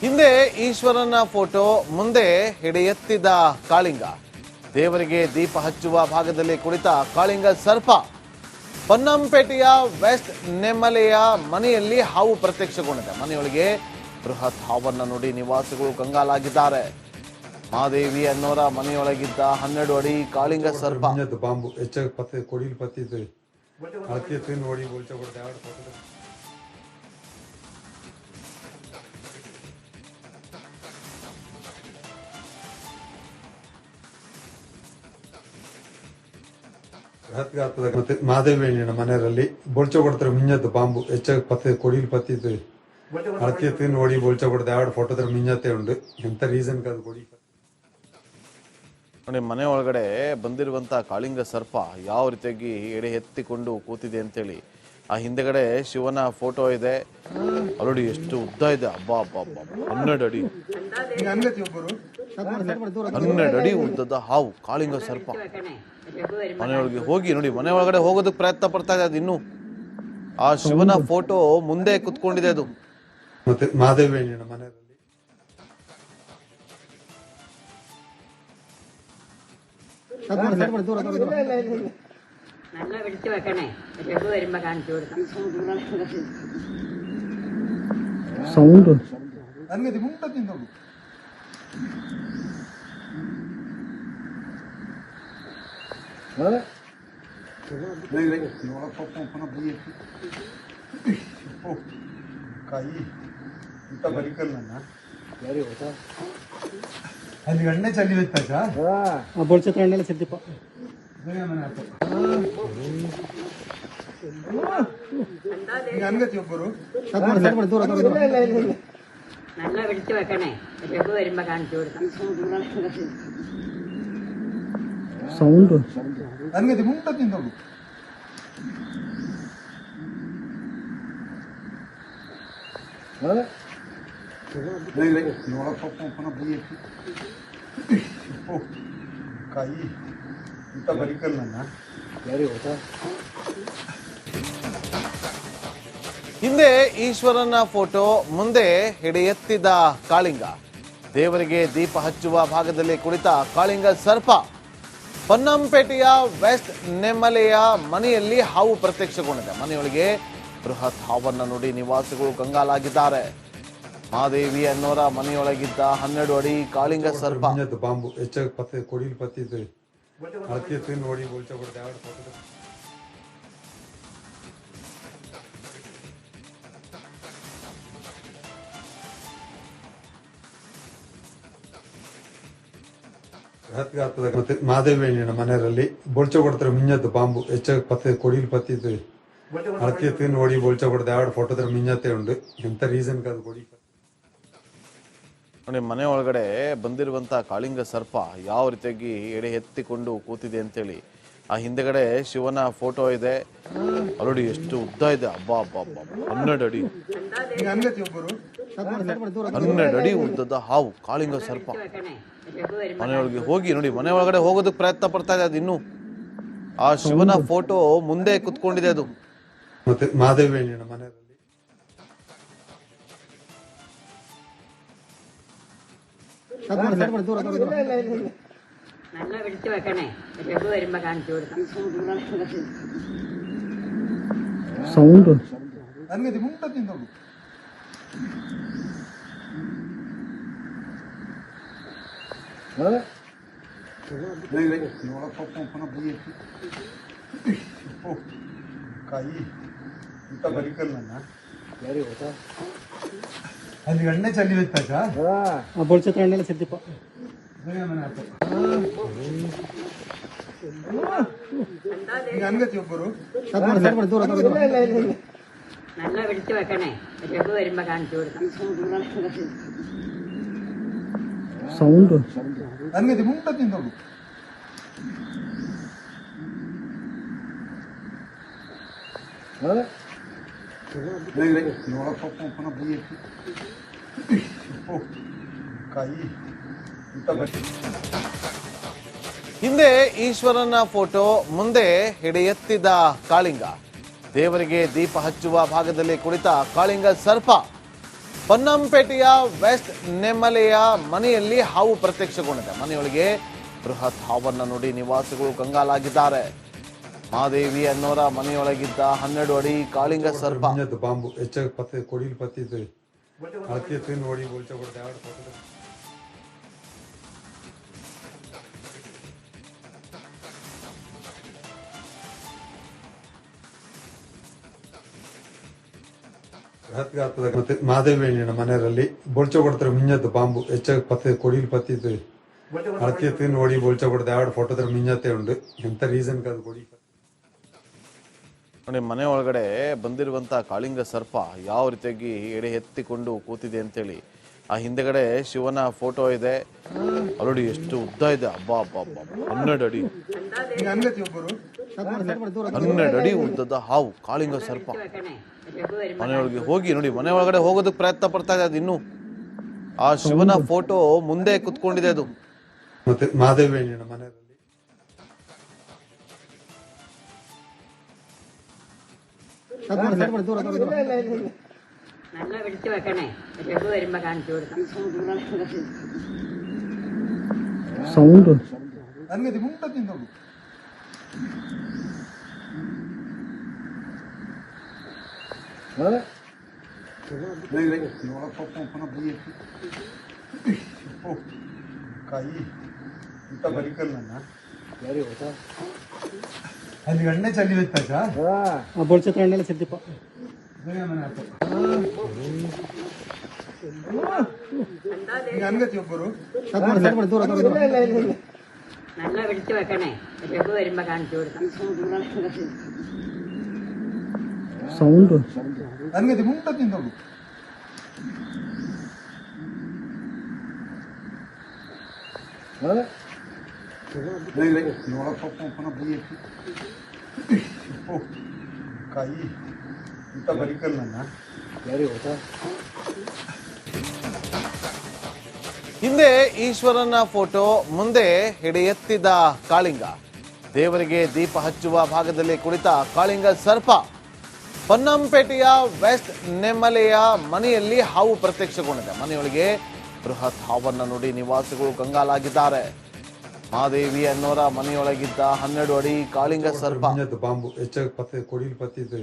ಹಿಂದೆ ಈಶ್ವರನ ಫೋಟೋ, ಮುಂದೆ ಹಿಡಿಯೆತ್ತಿದ ಕಾಳಿಂಗ. ದೇವರಿಗೆ ದೀಪ ಹಚ್ಚುವ ಭಾಗದಲ್ಲಿ ಕುಳಿತ ಕಾಳಿಂಗ ಸರ್ಪ. ಪೊನ್ನಂಪೇಟೆಯ ವೆಸ್ಟ್ ನೆಮ್ಮಲೆಯ ಮನೆಯಲ್ಲಿ ಹಾವು ಪ್ರತ್ಯಕ್ಷಗೊಂಡಿದೆ. ಮನೆಯೊಳಗೆ ಬೃಹತ್ ಹಾವನ್ನು ನೋಡಿ ನಿವಾಸಿಗಳು ಕಂಗಾಲಾಗಿದ್ದಾರೆ. ಮಾದೇವಿ ಅನ್ನೋರ ಮನೆಯೊಳಗಿದ್ದ 12 ಅಡಿ ಕಾಳಿಂಗ ಸರ್ಪ. ಬಾಂಬು ಹೆಚ್ಚಾಗಿ ಪತ್ತೆ ಕೊಡಿಲ್ ಪತ್ತಿದ್ದು ಅಳತೆ ತಿಂದು ಹೊಡಿ ಬೋಲ್ಚ ಕೊಡ್ದೆ ಆಡ ಫೋಟೋ ಮತ್ತೆ ಮಾದೇವಿ ಮನೆಯಲ್ಲಿ ಬೋಲ್ಚ ಕೊಡ್ತಾರೆ. ಮಿಂಜತ್ತು ಬಾಂಬು ಹೆಚ್ಚಾಗಿ ಪತ್ತೆ ಕೊಡಿಲ್ ಪತ್ತಿದ್ದು ಅಳತೆ ತಿಂದು ಹೊಡಿ ಬೋಲ್ಚ ಕೊಡ್ದೆ ಆಡ ಫೋಟೋದ್ರ ಮಿಂಜತ್ತೆ ಉಂಟು. ಎಂತ ರೀಸನ್ ಅದು ಕೊಡಿ ನೋಡಿ, ಮನೆ ಒಳಗಡೆ ಬಂದಿರುವಂತಹ ಕಾಳಿಂಗ ಸರ್ಪ ಯಾವ ರೀತಿಯಾಗಿ ಎಡೆ ಎತ್ತಿಕೊಂಡು ಕೂತಿದೆ ಅಂತೇಳಿ. ಆ ಹಿಂದೆಗಡೆ ಶಿವನ ಫೋಟೋ ಇದೆ. ಆಲ್ರೆಡಿ ಎಷ್ಟು ಉದ್ದ ಇದೆ, ಅಬ್ಬಾ ಅಬ್ಬಾ ಅಬ್ಬಾ, 12 ಅಡಿ 12 ಅಡಿ ಉದ್ದದ ಹಾವು ಕಾಳಿಂಗ ಸರ್ಪ. ಮನೆಯೊಳಗೆ ಹೋಗಿ ನೋಡಿ, ಮನೆ ಒಳಗಡೆ ಹೋಗೋದಕ್ಕೆ ಪ್ರಯತ್ನ ಪಡ್ತಾ ಇದೆ. ಅದು ಇನ್ನು ಆ ಶಿವನ ಫೋಟೋ ಮುಂದೆ ಕುತ್ಕೊಂಡಿದೆ. ಅದು ಮತ್ತೆ ಮಾದೇವಿ ಮನೆಯಲ್ಲಿ നല്ല പിടിച്ചു വെക്കണേ. രഘു വരുമ്പോ കാണിച്ചു കൊടുക്കാം. സൗണ്ട് ಕೈ ಇಂತ ಬರಿಕಲ್ಲ ಅಲ್ಲಿ ಎಣ್ಣೆ ಚಲ್ಲಿ ಹೋಯ್ತಾಕ ಬೋಳ್ಚತ್ರ ಎಣ್ಣೆಲ್ಲ ಸಿದ್ದಿಪ್ಪ. ಅನ್ಗತಿ ಒಬ್ಬರು നല്ല പിടിച്ചു വെക്കണേ. രഘു വരുമ്പോ കാണിച്ചു കൊടുക്കാം. സൗണ്ട് ಅನ್ಗತಿ ಮುಂಟ ತಿಂದೋಡು ಕೈ ಇಂತ ಬರಿಕಲ್ಲ ಹಿಂದೆ ಈಶ್ವರನ ಫೋಟೋ, ಮುಂದೆ ಹಿಡಿಯೆತ್ತಿದ ಕಾಳಿಂಗ. ದೇವರಿಗೆ ದೀಪ ಹಚ್ಚುವ ಭಾಗದಲ್ಲಿ ಕುಳಿತ ಕಾಳಿಂಗ ಸರ್ಪ. ಪೊನ್ನಂಪೇಟೆಯ ವೆಸ್ಟ್ ನೆಮ್ಮಲೆಯ ಮನೆಯಲ್ಲಿ ಹಾವು ಪ್ರತ್ಯಕ್ಷಗೊಂಡಿದೆ. ಮನೆಯೊಳಗೆ ಬೃಹತ್ ಹಾವನ್ನು ನೋಡಿ ನಿವಾಸಿಗಳು ಕಂಗಾಲಾಗಿದ್ದಾರೆ. ಮಾದೇವಿ ಅನ್ನೋರ ಮನೆಯೊಳಗಿದ್ದ 12 ಅಡಿ ಕಾಳಿಂಗ ಸರ್ಪ. ಬಾಂಬು ಹೆಚ್ಚಾಗಿ ಪತ್ತೆ ಕೊಡಿಲ್ ಪತ್ತಿದ್ದು ಅಳತೆ ತಿಂದು ಹೊಡಿ ಬೋಲ್ಚ ಕೊಡ್ದೆ ಆಡ ಫೋಟೋ ಮತ್ತೆ ಮಾದೇವಿ ಮನೆಯಲ್ಲಿ ಬೋಲ್ಚ ಕೊಡ್ತಾರೆ. ಮಿಂಜತ್ತು ಬಾಂಬು ಹೆಚ್ಚಾಗಿ ಪತ್ತೆ ಕೊಡಿಲ್ ಪತ್ತಿದ್ದು ಅಳತೆ ತಿಂದು ಹೊಡಿ ಬೋಲ್ಚ ಕೊಡ್ದೆ ಆಡ ಫೋಟೋದ್ರ ಮಿಂಜತ್ತೆ ಉಂಟು. ಎಂತ ರೀಸನ್ ಅದು ಕೊಡಿ ನೋಡಿ, ಮನೆ ಒಳಗಡೆ ಬಂದಿರುವಂತಹ ಕಾಳಿಂಗ ಸರ್ಪ ಯಾವ ರೀತಿಯಾಗಿ ಎಡೆ ಎತ್ತಿಕೊಂಡು ಕೂತಿದೆ ಅಂತೇಳಿ. ಆ ಹಿಂದೆಗಡೆ ಶಿವನ ಫೋಟೋ ಇದೆ. ಆಲ್ರೆಡಿ ಎಷ್ಟು ಉದ್ದ ಇದೆ, ಅಬ್ಬಾ ಅಬ್ಬಾ ಅಬ್ಬಾ, 12 ಅಡಿ 12 ಅಡಿ ಉದ್ದದ ಹಾವು ಕಾಳಿಂಗ ಸರ್ಪ. ಮನೆಯೊಳಗೆ ಹೋಗಿ ನೋಡಿ, ಮನೆ ಒಳಗಡೆ ಹೋಗೋದಕ್ಕೆ ಪ್ರಯತ್ನ ಪಡ್ತಾ ಇದೆ. ಅದು ಇನ್ನು ಆ ಶಿವನ ಫೋಟೋ ಮುಂದೆ ಕುತ್ಕೊಂಡಿದೆ. ಅದು ಮತ್ತೆ ಮಾದೇವಿ ಮನೆಯಲ್ಲಿ നല്ല പിടിച്ചു വെക്കണേ. രഘു വരുമ്പോ കാണിച്ചു കൊടുക്കാം. സൗണ്ട് ಅನ್ಗತಿ ಮುಂಟ ತಿಂದೋಡು ಕೈ ಇಂತ ಬರಿಕಲ್ಲ ಅಲ್ಲಿ ಎಣ್ಣೆ ಚಲ್ಲಿ ಹೋಯ್ತಾಕ ಬೋಳ್ಚತ್ರ ಎಣ್ಣೆಲ್ಲ ಸಿದ್ದಿಪ್ಪ. ಅನ್ಗತಿ ಒಬ್ಬರು നല്ല പിടിച്ചു വെക്കണേ. രഘു വരുമ്പോ കാണിച്ചു കൊടുക്കാം. സൗണ്ട് ಅನ್ಗತಿ ಮುಂಟ ತಿಂದೋಡು ಕೈ ಇಂತ ಹಿಂದೆ ಈಶ್ವರನ ಫೋಟೋ, ಮುಂದೆ ಹಿಡಿಯೆತ್ತಿದ ಕಾಳಿಂಗ. ದೇವರಿಗೆ ದೀಪ ಹಚ್ಚುವ ಭಾಗದಲ್ಲಿ ಕುಳಿತ ಕಾಳಿಂಗ ಸರ್ಪ. ಪೊನ್ನಂಪೇಟೆಯ ವೆಸ್ಟ್ ನೆಮ್ಮಲೆಯ ಮನೆಯಲ್ಲಿ ಹಾವು ಪ್ರತ್ಯಕ್ಷಗೊಂಡಿದೆ. ಮನೆಯೊಳಗೆ ಬೃಹತ್ ಹಾವನ್ನ ನೋಡಿ ನಿವಾಸಿಗಳು ಕಂಗಾಲಾಗಿದ್ದಾರೆ. ಮಹಾದೇವಿ ಅನ್ನೋರ ಮನೆಯೊಳಗಿದ್ದ 12 ಅಡಿ ಕಾಳಿಂಗ ಸರ್ಪ. ಮಿಂಜತ್ತು ಬಾಂಬು ಹೆಚ್ಚಾಗಿ ಪತ್ತೆ ಕೊಡಿಲಿ ಪತ್ತಿದ್ದು ಅಳತೆ ತಿಂದು ನೋಡಿ ಬೋಲ್ಚ ಕೊಡ್ದೆ ಎರಡು ಫೋಟೋ ಬೃಹತ್ ಗಾತ್ರದ ಮತ್ತೆ ಮಹಾದೇವಿ ಹಣ್ಣಿನ ಮನೆಯಲ್ಲಿ ಬೋಲ್ಚ ಕೊಡ್ತಾರೆ. ಮಿಂಜತ್ತು ಬಾಂಬು ಹೆಚ್ಚಾಗಿ ಪತ್ತೆ ಕೊಡಿಲಿ ಪತ್ತಿದ್ದು ಅಳತೆ ತಿಂದು ನೋಡಿ ಬೋಲ್ಚ ಕೊಡ್ದೆ ಎರಡು ಫೋಟೋದ್ರ ಮಿಂಜತ್ತೆ ಉಂಟು. ಎಂತ ರೀಸನ್ ಅದು ಕೊಡಿ ನೋಡಿ, ಮನೆ ಒಳಗಡೆ ಬಂದಿರುವಂತಹ ಕಾಳಿಂಗ ಸರ್ಪ ಯಾವ ರೀತಿಯಾಗಿ ಎಡೆ ಎತ್ತಿಕೊಂಡು ಕೂತಿದೆ ಅಂತೇಳಿ ಆ ಹಿಂದೆಗಡೆ ಶಿವನ ಫೋಟೋ ಇದೆ. ಆಲ್ರೆಡಿ ಎಷ್ಟು ಉದ್ದ ಇದೆ, ಅಬ್ಬಾ ಅಬ್ಬಾ ಅಬ್ಬಾ, 12 ಅಡಿ 12 ಅಡಿ ಉದ್ದದ ಹಾವು ಕಾಳಿಂಗ ಸರ್ಪ. ಮನೆಯೊಳಗೆ ಹೋಗಿ ನೋಡಿ, ಮನೆ ಒಳಗಡೆ ಹೋಗೋದಕ್ಕೆ ಪ್ರಯತ್ನ ಪಡ್ತಾ ಇದೆ. ಅದು ಇನ್ನು ಆ ಶಿವನ ಫೋಟೋ ಮುಂದೆ ಕುತ್ಕೊಂಡಿದೆ. ಅದು ಮತ್ತೆ ಮಹಾದೇವಿ ಹಣ್ಣಿನ ಮನೆಯಲ್ಲಿ നല്ല പിടിച്ചു വെക്കണേ. രഘു വരുമ്പോ കാണിച്ചു കൊടുക്കാം. ಸೌಂಡ್ ಅಲ್ಲಿ ಎಣ್ಣೆ ಚಲ್ಲಿ ಹೋಯ್ತಾಚ ಬೋಳ್ಚತ್ರ ಎಣ್ಣೆಲ್ಲ ಸಿದ್ದಿಪ್ಪ ಅನ್ಗತಿ ಒಬ್ಬರು നല്ല പിടിച്ചു വെക്കണേ. രഘു വരുമ്പോ കാണിച്ചു കൊടുക്കാം. ಸೌಂಡ್ ಅನ್ಗತಿ ಮುಂಟ ತಿಂದೋಡು ಕಾಯಿ ಇಂತ ಬರಿಕಲ್ ನನ್ನ ಹಿಂದೆ ಈಶ್ವರನ ಫೋಟೋ, ಮುಂದೆ ಹೆಡೆ ಎತ್ತಿದ ಕಾಳಿಂಗ. ದೇವರಿಗೆ ದೀಪ ಹಚ್ಚುವ ಭಾಗದಲ್ಲಿ ಕುಳಿತ ಕಾಳಿಂಗ ಸರ್ಪ. ಪೊನ್ನಂಪೇಟೆಯ ವೆಸ್ಟ್ ನೆಮ್ಮಲೆಯ ಮನೆಯಲ್ಲಿ ಹಾವು ಪ್ರತ್ಯಕ್ಷಗೊಂಡಿದೆ. ಮನೆಯೊಳಗೆ ಬೃಹತ್ ಹಾವನ್ನ ನೋಡಿ ನಿವಾಸಿಗಳು ಕಂಗಾಲಾಗಿದ್ದಾರೆ. ಮಹಾದೇವಿ ಅನ್ನೋರ ಮನೆಯೊಳಗಿದ್ದ 12 ಅಡಿ ಕಾಳಿಂಗ ಸರ್ಪ. ಮಿಂಜತ್ತು ಬಾಂಬು ಹೆಚ್ಚಾಗಿ ಪತ್ತೆ ಕೊಡಿಲಿ ಪತ್ತಿದ್ದು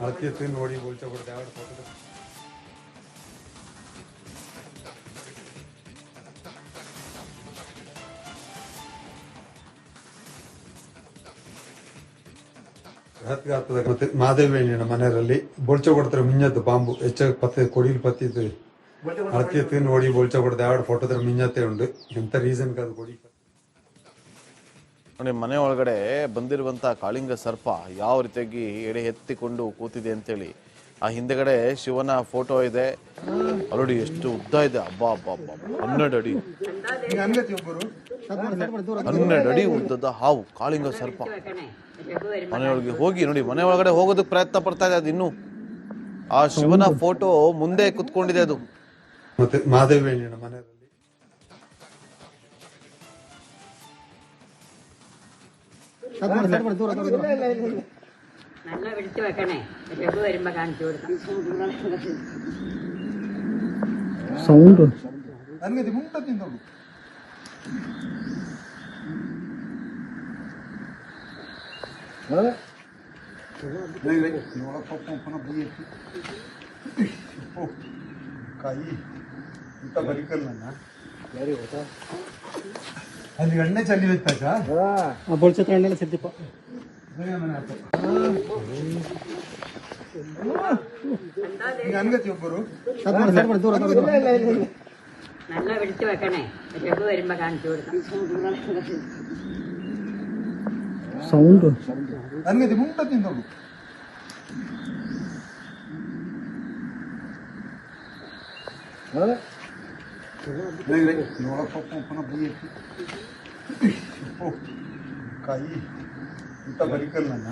ಅಳತೆ ತಿಂದು ನೋಡಿ ಬೋಲ್ಚ ಕೊಡ್ದೆ ಎರಡು ಫೋಟೋ ಬೃಹತ್ ಗಾತ್ರದ ಮತ್ತೆ ಮಹಾದೇವಿ ಹಣ್ಣಿನ ಮನೆಯಲ್ಲಿ ಬೋಲ್ಚ ಕೊಡ್ತಾರೆ. ಮಿಂಜತ್ತು ಬಾಂಬು ಹೆಚ್ಚಾಗಿ ಪತ್ತೆ ಕೊಡಿಲಿ ಪತ್ತಿದ್ದು ಅಳತೆ ತಿಂದು ನೋಡಿ ಬೋಲ್ಚ ಕೊಡ್ದೆ ಎರಡು ಫೋಟೋದ್ರ ಮಿಂಜತ್ತೆ ಉಂಟು. ಎಂತ ರೀಸನ್ ಅದು ಕೊಡಿ ನೋಡಿ, ಮನೆ ಒಳಗಡೆ ಬಂದಿರುವಂತಹ ಕಾಳಿಂಗ ಸರ್ಪ ಯಾವ ರೀತಿಯಾಗಿ ಎಡೆ ಎತ್ತಿಕೊಂಡು ಕೂತಿದೆ ಅಂತೇಳಿ ಆ ಹಿಂದೆಗಡೆ ಶಿವನ ಫೋಟೋ ಇದೆ. ಆಲ್ರೆಡಿ ಎಷ್ಟು ಉದ್ದ ಇದೆ, ಅಬ್ಬಾ ಅಬ್ಬಾ ಅಬ್ಬಾ, 12 ಅಡಿ 12 ಅಡಿ ಉದ್ದದ ಹಾವು ಕಾಳಿಂಗ ಸರ್ಪ. ಮನೆಯೊಳಗೆ ಹೋಗಿ ನೋಡಿ, ಮನೆ ಒಳಗಡೆ ಹೋಗೋದಕ್ಕೆ ಪ್ರಯತ್ನ ಪಡ್ತಾ ಇದೆ. ಅದು ಇನ್ನು ಆ ಶಿವನ ಫೋಟೋ ಮುಂದೆ ಕುತ್ಕೊಂಡಿದೆ. ಅದು ಮತ್ತೆ ಮಹಾದೇವಿ ಹಣ್ಣಿನ ಮನೆಯಲ್ಲಿ നല്ല പിടിച്ചു വെക്കണേ. രഘു വരുമ്പോ കാണിച്ചു കൊടുക്കാം. ಸೌಂಡ್ ಅನ್ಗತಿ ಮುಂಟ ತಿಂದೋಡು ಕಾಯಿ ಇಂತ ಬರಿಕಲ್ ನನ್ನ ಅಲ್ಲಿ ಎಣ್ಣೆ ಚಲ್ಲಿ ಹೋಯ್ತಾಚ ಬೋಳ್ಚತ್ರ ಎಣ್ಣೆಲ್ಲ ಸಿದ್ದಿಪ್ಪ ಅನ್ಗತಿ ಒಬ್ಬರು നല്ല പിടിച്ചു വെക്കണേ. രഘു വരുമ്പോ കാണിച്ചു കൊടുക്കാം. ಸೌಂಡ್ ಅನ್ಗತಿ ಮುಂಟ ತಿಂದೋಡು ಕಾಯಿ ಇಂತ ಬರಿಕಲ್ ನನ್ನ